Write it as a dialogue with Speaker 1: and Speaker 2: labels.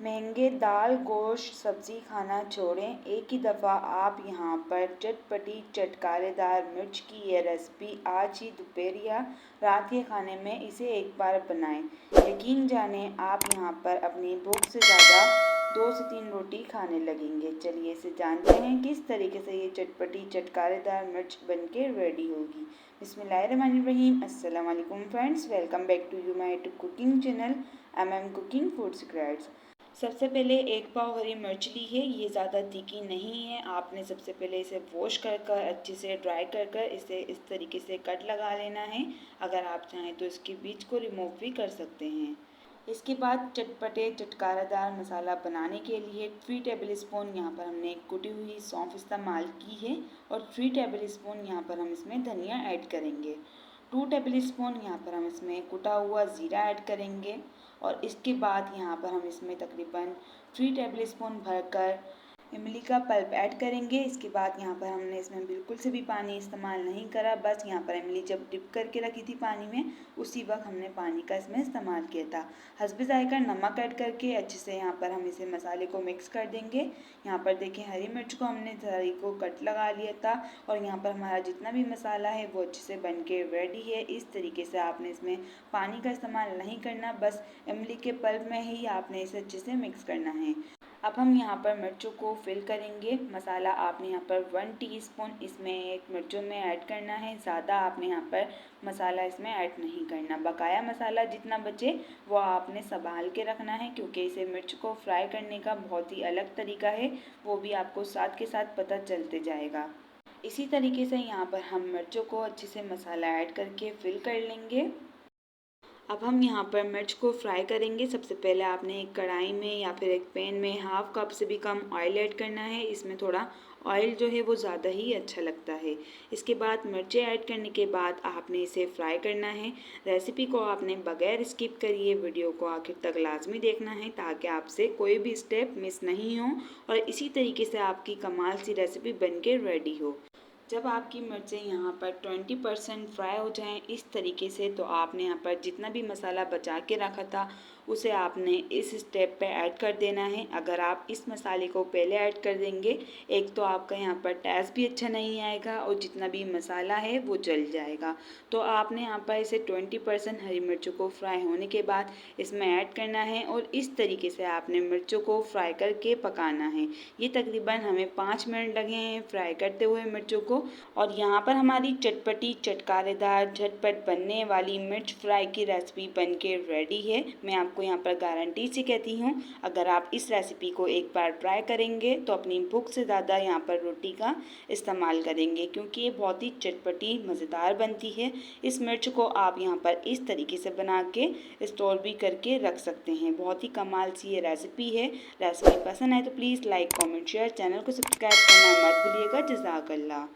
Speaker 1: महंगे दाल गोश्त सब्जी खाना छोड़ें, एक ही दफ़ा आप यहाँ पर चटपटी चटकारेदार मिर्च की ये रेसिपी आज ही दोपहर या रात के खाने में इसे एक बार बनाएं। यकीन जानें आप यहाँ पर अपनी भूख से ज़्यादा 2 से 3 रोटी खाने लगेंगे। चलिए इसे जानते हैं किस तरीके से ये चटपटी चटकारेदार मिर्च बनके रेडी होगी। बिस्मिल्लाहिर्रहमानिर्रहीम। अस्सलाम वालेकुम friends, welcome back to you my cooking channel MM cooking food secrets. सबसे पहले एक पाव हरी मिर्च ली है। ये ज़्यादा तीखी नहीं है। आपने सबसे पहले इसे वॉश कर अच्छे से ड्राई कर इसे इस तरीके से कट लगा लेना है। अगर आप चाहें तो इसके बीज को रिमूव भी कर सकते हैं। इसके बाद चटपटे चटकारेदार मसाला बनाने के लिए 3 टेबल स्पून यहाँ पर हमने कुटी हुई सौंफ इस्तेमाल की है और 3 टेबल स्पून यहाँ पर हम इसमें धनिया ऐड करेंगे। 2 टेबल स्पून यहाँ पर हम इसमें कुटा हुआ ज़ीरा ऐड करेंगे और इसके बाद यहाँ पर हम इसमें तकरीबन 3 टेबल स्पून भरकर इमली का पल्प ऐड करेंगे। इसके बाद यहाँ पर हमने इसमें बिल्कुल से भी पानी इस्तेमाल नहीं करा, बस यहाँ पर इमली जब डिप करके रखी थी पानी में उसी वक्त हमने पानी का इसमें इस्तेमाल किया था। हस्बे ज़ायका नमक ऐड करके अच्छे से यहाँ पर हम इसे मसाले को मिक्स कर देंगे। यहाँ पर देखें हरी मिर्च को हमने सारी को कट लगा लिया था और यहाँ पर हमारा जितना भी मसाला है वो अच्छे से बन के रेडी है। इस तरीके से आपने इसमें पानी का इस्तेमाल नहीं करना, बस इमली के पल्प में ही आपने इसे अच्छे से मिक्स करना है। अब हम यहाँ पर मिर्चों को फिल करेंगे। मसाला आपने यहाँ पर 1 टीस्पून इसमें एक मिर्चों में ऐड करना है, ज़्यादा आपने यहाँ पर मसाला इसमें ऐड नहीं करना। बकाया मसाला जितना बचे वो आपने संभाल के रखना है, क्योंकि इसे मिर्च को फ्राई करने का बहुत ही अलग तरीका है, वो भी आपको साथ के साथ पता चलते जाएगा। इसी तरीके से यहाँ पर हम मिर्चों को अच्छे से मसाला ऐड करके फिल कर लेंगे। अब हम यहाँ पर मिर्च को फ्राई करेंगे। सबसे पहले आपने एक कढ़ाई में या फिर एक पैन में हाफ कप से भी कम ऑयल ऐड करना है। इसमें थोड़ा ऑयल जो है वो ज़्यादा ही अच्छा लगता है। इसके बाद मिर्चें ऐड करने के बाद आपने इसे फ्राई करना है। रेसिपी को आपने बगैर स्किप करिए वीडियो को आखिर तक लाजमी देखना है, ताकि आपसे कोई भी स्टेप मिस नहीं हो और इसी तरीके से आपकी कमाल सी रेसिपी बन के रेडी हो। जब आपकी मिर्चें यहाँ पर 20% फ्राई हो जाएं इस तरीके से, तो आपने यहाँ पर जितना भी मसाला बचा के रखा था उसे आपने इस स्टेप पे ऐड कर देना है। अगर आप इस मसाले को पहले ऐड कर देंगे, एक तो आपका यहाँ पर टेस्ट भी अच्छा नहीं आएगा और जितना भी मसाला है वो जल जाएगा। तो आपने यहाँ पर इसे 20% हरी मिर्चों को फ्राई होने के बाद इसमें ऐड करना है और इस तरीके से आपने मिर्चों को फ्राई करके पकाना है। ये तकरीबन हमें 5 मिनट लगे हैं फ्राई करते हुए मिर्चों को। और यहाँ पर हमारी चटपटी चटकारेदार झटपट बनने वाली मिर्च फ्राई की रेसिपी बनके रेडी है। मैं आपको यहाँ पर गारंटी से कहती हूँ, अगर आप इस रेसिपी को एक बार ट्राई करेंगे तो अपनी भूख से ज़्यादा यहाँ पर रोटी का इस्तेमाल करेंगे, क्योंकि ये बहुत ही चटपटी मज़ेदार बनती है। इस मिर्च को आप यहाँ पर इस तरीके से बना के स्टोर भी करके रख सकते हैं। बहुत ही कमाल सी ये रेसिपी है। रेसिपी पसंद आए तो please like comment share, channel को सब्सक्राइब करना मत भूलिएगा। जज़ाकल्लाह।